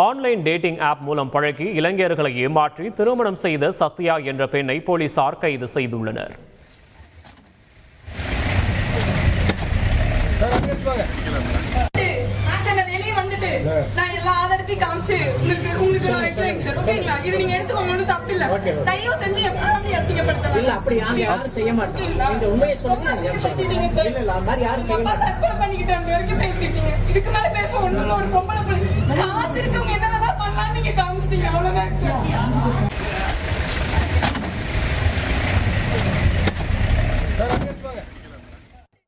Online dating app மூலம் பழகி இளைஞர்களை ஏமாற்றி திருமணம் செய்த சத்யா என்ற பெண்ணை போலீசார் கைது செய்துள்ளனர்.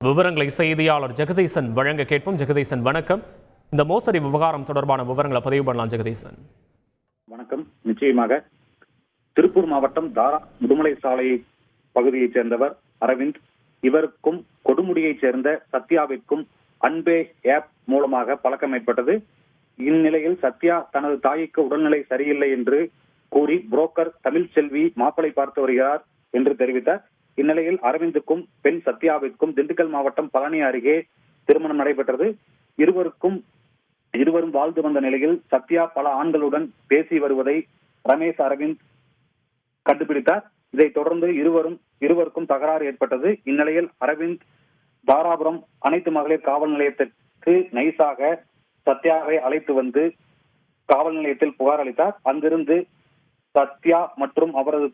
விவரங்களை செய்தியாளர் ஜெகதீசன் வழங்க கேட்போம். ஜெகதீசன் வணக்கம். இந்த மோசடி விவகாரம் தொடர்பான விவரங்களை பதிவு பண்ணலாம். ஜெகதீசன் வணக்கம். நிச்சயமாக திருப்பூர் மாவட்டம் தாரா முதுமலை சாலை பகுதியைச் சேர்ந்தவர் அரவிந்த். இவருக்கும் கொடுமுடியைச் சேர்ந்த சத்யாவிற்கும் அன்பே ஆப் மூலமாக பழக்கம் ஏற்பட்டது. இந்நிலையில் சத்யா தனது தாய்க்கு உடல்நிலை சரியில்லை என்று கூறி புரோக்கர் தமிழ்செல்வி மாப்பிளை பார்த்து வருகிறார் என்று தெரிவித்தார். இந்நிலையில் அரவிந்துக்கும் பெண் சத்யாவிற்கும் திண்டுக்கல் மாவட்டம் பழனி அருகே திருமணம் நடைபெற்றது. இருவரும் வாழ்ந்து வந்த நிலையில் சத்யா பல ஆண்களுடன் பேசி வருவதை ரமேஷ் அரவிந்த் கண்டுபிடித்தார். இதைத் தொடர்ந்து இருவருக்கும் தகராறு ஏற்பட்டது. இந்நிலையில் அரவிந்த் தாராபுரம் அனைத்து மகளிர் காவல் நிலையத்திற்கு நைசாக சத்யாவை அழைத்து வந்து காவல் நிலையத்தில் புகார் அளித்தார். அங்கிருந்து சத்யா மற்றும் அவரது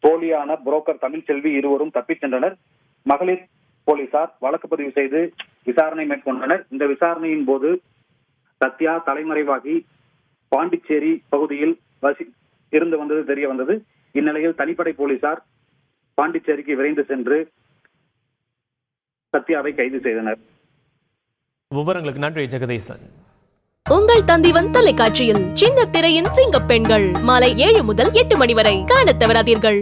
தோழியான புரோக்கர் தமிழ்செல்வி இருவரும் தப்பிச் சென்றனர். மகளிர் போலீசார் வழக்கு பதிவு செய்து விசாரணை மேற்கொண்டனர். இந்த விசாரணையின் போது சத்யா தலைமறைவாகி பாண்டிச்சேரி பகுதியில் இருந்து வந்தது தெரிய வந்தது. இந்நிலையில் தனிப்படை போலீசார் பாண்டிச்சேரிக்கு விரைந்து சென்று சத்யாவை கைது செய்தனர். விவரங்களுக்கு நன்றி ஜெகதீசன். உங்கள் தந்திவன் தொலைக்காட்சியில் சின்ன திரையின் சிங்கப்பெண்கள் மாலை 7 முதல் 8 மணி வரை காணத் தவறாதீர்கள்.